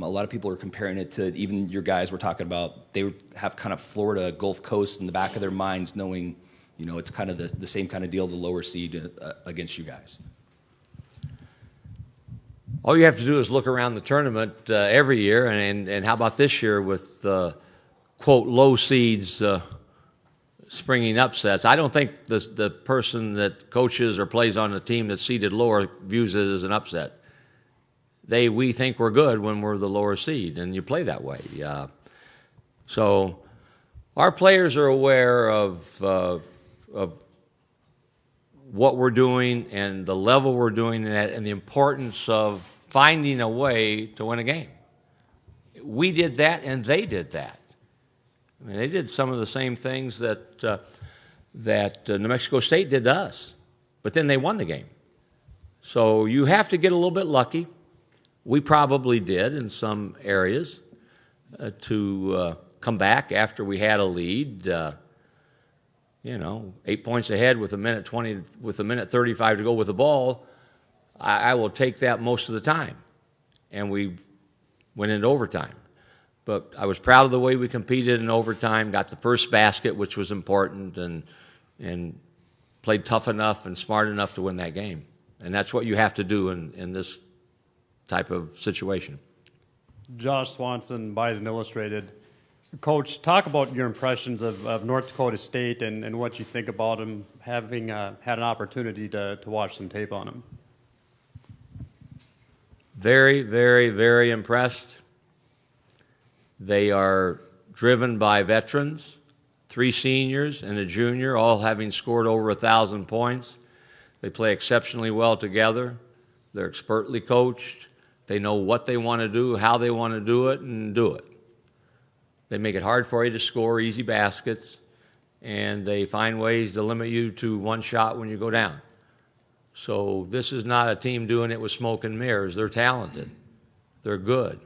A lot of people are comparing it to even your guys were talking about. They have kind of Florida Gulf Coast in the back of their minds, knowing, it's kind of the same kind of deal, the lower seed against you guys. All you have to do is look around the tournament every year, and how about this year with, quote, low seeds springing upsets. I don't think the person that coaches or plays on the team that's seeded lower views it as an upset. We think we're good when we're the lower seed, and you play that way. So our players are aware of what we're doing and the level we're doing it at, and the importance of finding a way to win a game. We did that, and they did that. I mean, they did some of the same things that New Mexico State did to us, but then they won the game. So you have to get a little bit lucky. We probably did in some areas to come back after we had a lead. 8 points ahead with a minute 35 to go with the ball. I will take that most of the time, and we went into overtime. But I was proud of the way we competed in overtime, got the first basket, which was important, and played tough enough and smart enough to win that game. And that's what you have to do in this type of situation. Josh Swanson, Bison Illustrated. Coach, talk about your impressions of North Dakota State and what you think about them, having had an opportunity to watch some tape on them. Very, very, very impressed. They are driven by veterans, 3 seniors and a junior, all having scored over 1,000 points. They play exceptionally well together. They're expertly coached. They know what they want to do, how they want to do it, and do it. They make it hard for you to score easy baskets, and they find ways to limit you to one shot when you go down. So this is not a team doing it with smoke and mirrors. They're talented. They're good.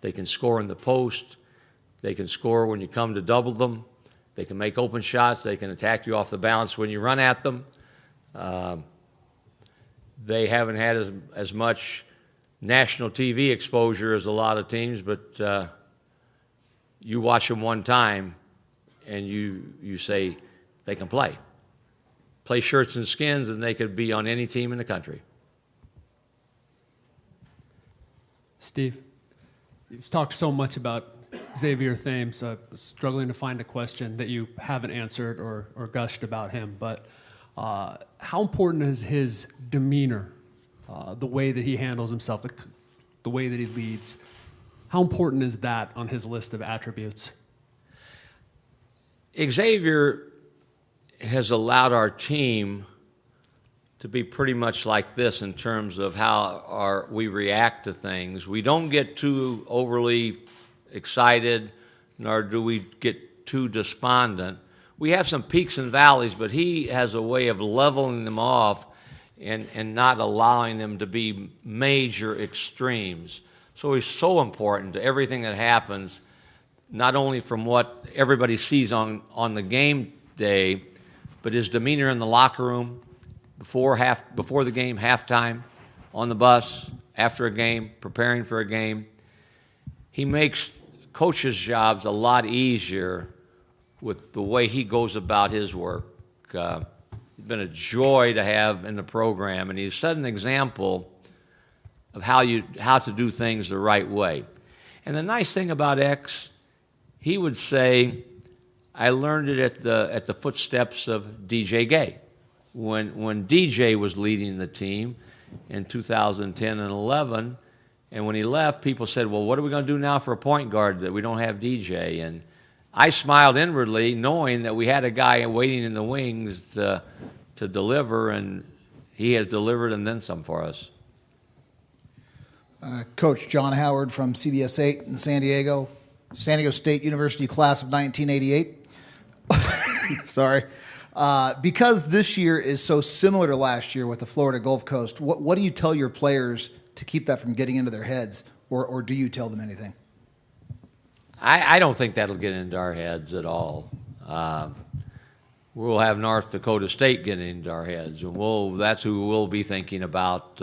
They can score in the post. They can score when you come to double them. They can make open shots. They can attack you off the bounce when you run at them. They haven't had as much national TV exposure as a lot of teams, but you watch them one time and you say they can play. Play shirts and skins, and they could be on any team in the country. Steve, you've talked so much about Xavier Thames. Struggling to find a question that you haven't answered or gushed about him, but how important is his demeanor, the way that he handles himself, the way that he leads? How important is that on his list of attributes? Xavier has allowed our team to be pretty much like this in terms of how we react to things. We don't get too overly excited, nor do we get too despondent. We have some peaks and valleys, but he has a way of leveling them off and not allowing them to be major extremes. So he's so important to everything that happens, not only from what everybody sees on the game day, but his demeanor in the locker room, before the game, halftime, on the bus, after a game, preparing for a game. He makes coaches' jobs a lot easier with the way he goes about his work. It's been a joy to have in the program, and he's set an example of how to do things the right way. And the nice thing about X, he would say, I learned it at the footsteps of DJ Gay. When DJ was leading the team in 2010 and 11, and when he left, people said, well, what are we going to do now for a point guard that we don't have DJ? And I smiled inwardly, knowing that we had a guy waiting in the wings to deliver, and he has delivered and then some for us. Coach John Howard from CBS 8 in San Diego State University class of 1988. Sorry. Because this year is so similar to last year with the Florida Gulf Coast, what do you tell your players to keep that from getting into their heads, or do you tell them anything? I don't think that'll get into our heads at all. We'll have North Dakota State get into our heads, and that's who we'll be thinking about.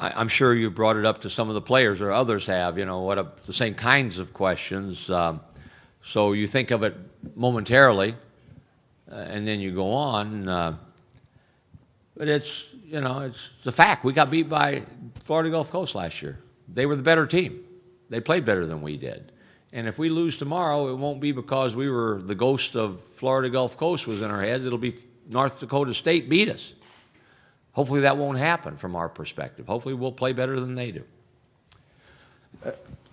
I'm sure you brought it up to some of the players or others have, the same kinds of questions. So you think of it momentarily, and then you go on. But it's a fact. We got beat by Florida Gulf Coast last year. They were the better team. They played better than we did. And if we lose tomorrow, it won't be because we were the ghost of Florida Gulf Coast was in our heads. It'll be North Dakota State beat us. Hopefully that won't happen from our perspective. Hopefully we'll play better than they do.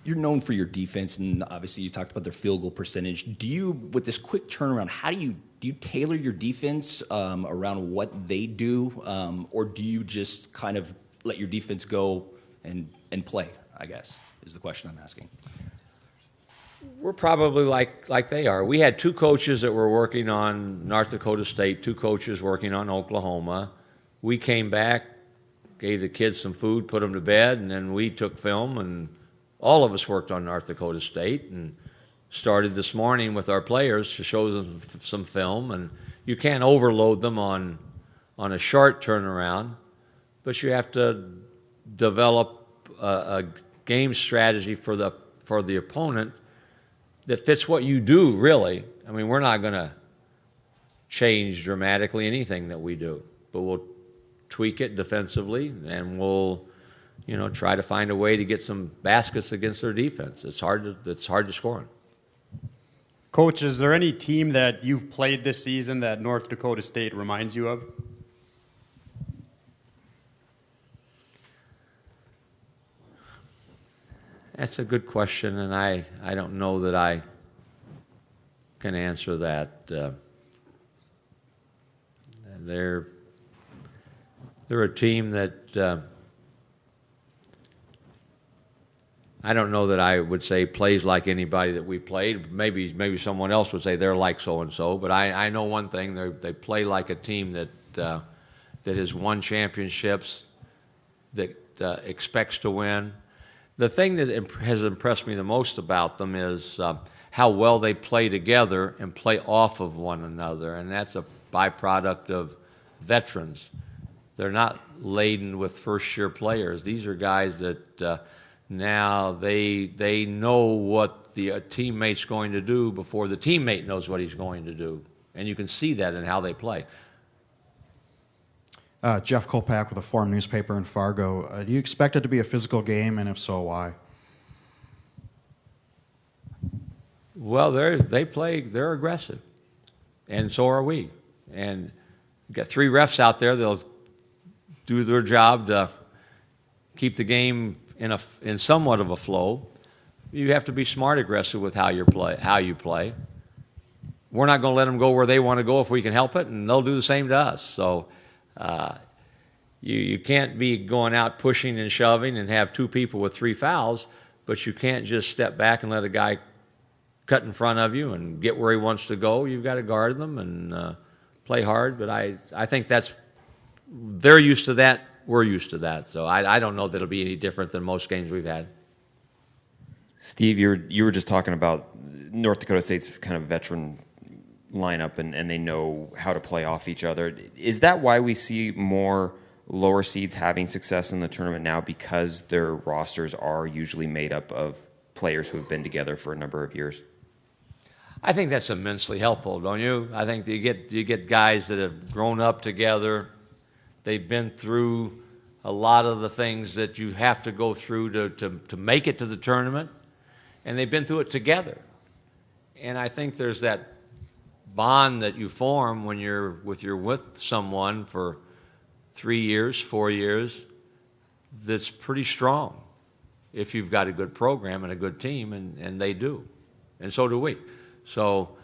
You're known for your defense, and obviously you talked about their field goal percentage. Do you, with this quick turnaround, how do you tailor your defense around what they do, or do you just kind of let your defense go and play, I guess, is the question I'm asking. We're probably like they are. We had two coaches that were working on North Dakota State, two coaches working on Oklahoma. We came back, gave the kids some food, put them to bed, and then we took film, and all of us worked on North Dakota State and started this morning with our players to show them some film. And you can't overload them on a short turnaround, but you have to develop a game strategy for the opponent that fits what you do, really. I mean, we're not going to change dramatically anything that we do, but we'll tweak it defensively, and we'll, try to find a way to get some baskets against their defense. It's hard to score on. Coach, is there any team that you've played this season that North Dakota State reminds you of? That's a good question, and I don't know that I can answer that. They're a team that I don't know that I would say plays like anybody that we played. Maybe someone else would say they're like so-and-so, but I know one thing. They play like a team that has won championships, that expects to win. The thing that has impressed me the most about them is how well they play together and play off of one another, and that's a byproduct of veterans. They're not laden with first-year players. These are guys that now they know what the teammate's going to do before the teammate knows what he's going to do, and you can see that in how they play. Jeff Kolpak with a Forum newspaper in Fargo. Do you expect it to be a physical game, and if so, why? Well, they're aggressive, and so are we. And you've got three refs out there. They'll do their job to keep the game in somewhat of a flow. You have to be smart aggressive with how you play. We're not going to let them go where they want to go if we can help it, and they'll do the same to us. So you can't be going out pushing and shoving and have two people with three fouls, but you can't just step back and let a guy cut in front of you and get where he wants to go. You've got to guard them and play hard. But I think they're used to that. We're used to that. So I don't know that it'll be any different than most games we've had. Steve, you were just talking about North Dakota State's kind of veteran lineup, and they know how to play off each other. Is that why we see more lower seeds having success in the tournament now, because their rosters are usually made up of players who have been together for a number of years? I think that's immensely helpful, don't you? I think that you get guys that have grown up together. They've been through a lot of the things that you have to go through to make it to the tournament, and they've been through it together. And I think there's that bond that you form when you're with someone for 3 years, 4 years, that's pretty strong if you've got a good program and a good team, and they do, and so do we. So,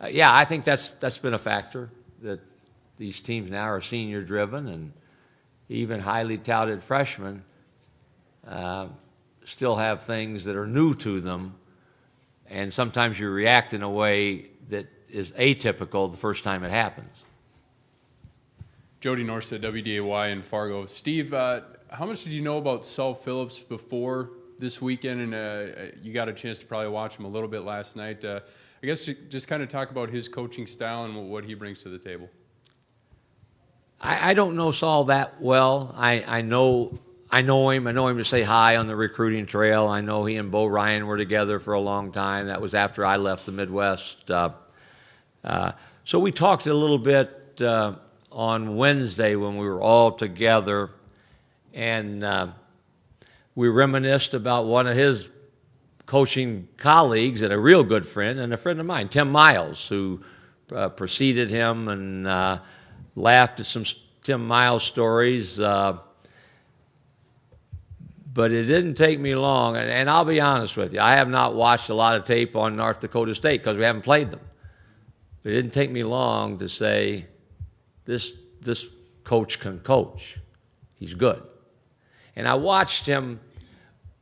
yeah, I think that's been a factor, that these teams now are senior-driven, and even highly touted freshmen still have things that are new to them, and sometimes you react in a way that is atypical the first time it happens. Jody Norstead, WDAY in Fargo. Steve, how much did you know about Saul Phillips before this weekend? And you got a chance to probably watch him a little bit last night. I guess just kind of talk about his coaching style and what he brings to the table. I don't know Saul that well. I know I know him. I know him to say hi on the recruiting trail. I know he and Bo Ryan were together for a long time. That was after I left the Midwest. So we talked a little bit on Wednesday when we were all together, and we reminisced about one of his coaching colleagues and a real good friend and a friend of mine, Tim Miles, who preceded him, and laughed at some Tim Miles stories. But it didn't take me long, and I'll be honest with you, I have not watched a lot of tape on North Dakota State because we haven't played them. But it didn't take me long to say, this coach can coach. He's good. And I watched him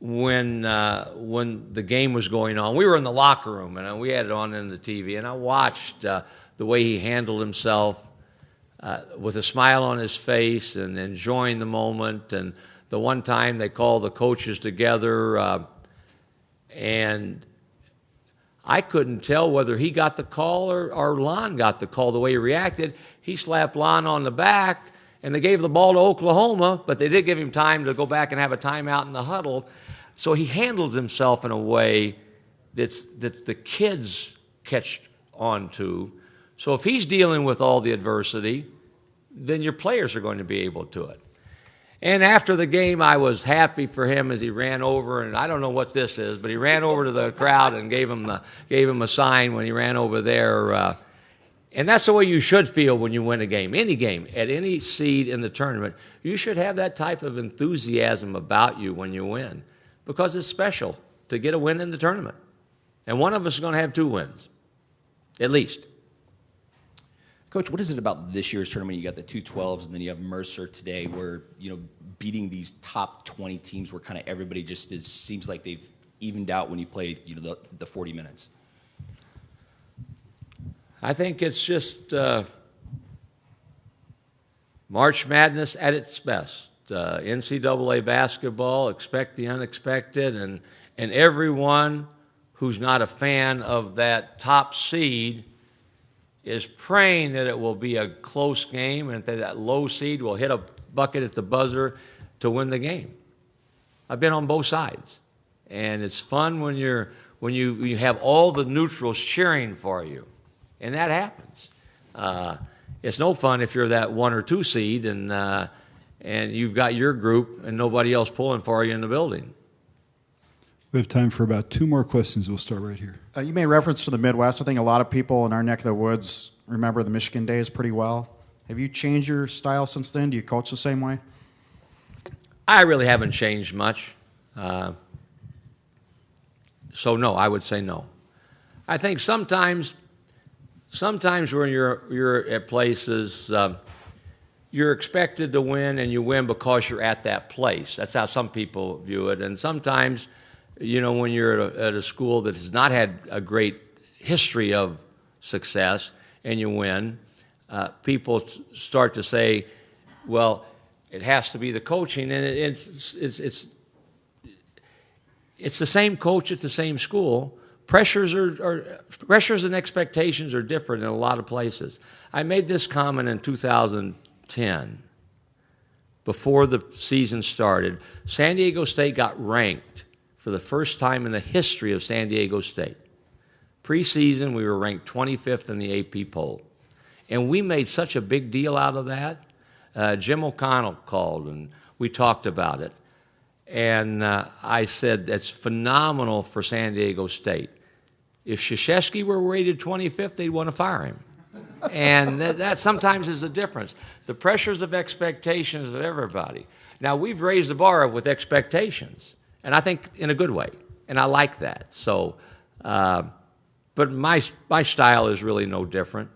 when the game was going on. We were in the locker room, and we had it on in the TV, and I watched the way he handled himself with a smile on his face and enjoying the moment. And the one time they called the coaches together, and I couldn't tell whether he got the call or Lon got the call. The way he reacted, he slapped Lon on the back, and they gave the ball to Oklahoma, but they did give him time to go back and have a timeout in the huddle. So he handled himself in a way that the kids catch on to. So if he's dealing with all the adversity, then your players are going to be able to it. And after the game, I was happy for him as he ran over, and I don't know what this is, but he ran over to the crowd and gave him a sign when he ran over there. And that's the way you should feel when you win a game. Any game, at any seed in the tournament, you should have that type of enthusiasm about you when you win, because it's special to get a win in the tournament. And one of us is going to have 2 wins, at least. Coach, what is it about this year's tournament? You got the 212s, and then you have Mercer today, where beating these top 20 teams, where kind of everybody just seems like they've evened out when you play the 40 minutes. I think it's just March Madness at its best. NCAA basketball, expect the unexpected, and everyone who's not a fan of that top seed is praying that it will be a close game and that low seed will hit a bucket at the buzzer to win the game. I've been on both sides, and it's fun when you have all the neutrals cheering for you, and that happens. It's no fun if you're that 1 or 2 seed and you've got your group and nobody else pulling for you in the building. We have time for about 2 more questions. We'll start right here. You made reference to the Midwest. I think a lot of people in our neck of the woods remember the Michigan days pretty well. Have you changed your style since then? Do you coach the same way? I really haven't changed much. So no, I would say no. I think sometimes when you're at places, you're expected to win, and you win because you're at that place. That's how some people view it. And sometimes, when you're at a school that has not had a great history of success and you win, people start to say, well, it has to be the coaching, and it's the same coach at the same school. Pressures and expectations are different in a lot of places. I made this comment in 2010, before the season started. San Diego State got ranked for the first time in the history of San Diego State. Preseason, we were ranked 25th in the AP poll. And we made such a big deal out of that. Jim O'Connell called, and we talked about it. And I said, that's phenomenal for San Diego State. If Krzyzewski were rated 25th, they'd want to fire him. And that sometimes is the difference. The pressures of expectations of everybody. Now, we've raised the bar with expectations, and I think in a good way, and I like that. So, but my style is really no different.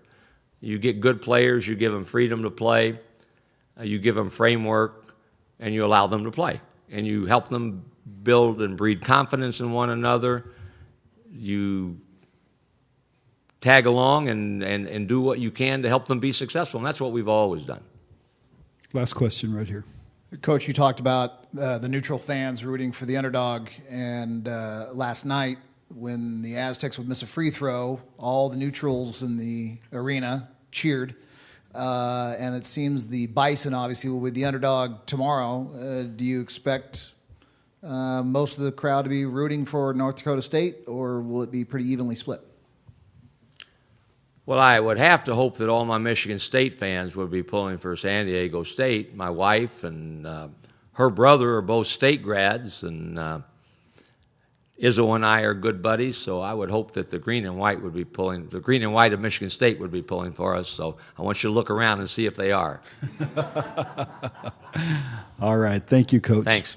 You get good players, you give them freedom to play, you give them framework, and you allow them to play. And you help them build and breed confidence in one another. You tag along and do what you can to help them be successful, and that's what we've always done. Last question right here. Coach, you talked about the neutral fans rooting for the underdog, and last night when the Aztecs would miss a free throw, all the neutrals in the arena cheered. and it seems the Bison obviously will be the underdog tomorrow. Do you expect most of the crowd to be rooting for North Dakota State, or will it be pretty evenly split? Well, I would have to hope that all my Michigan State fans would be pulling for San Diego State. My wife and her brother are both state grads, and Izzo and I are good buddies, so I would hope that the green and white of Michigan State would be pulling for us. So I want you to look around and see if they are. All right. Thank you, Coach. Thanks.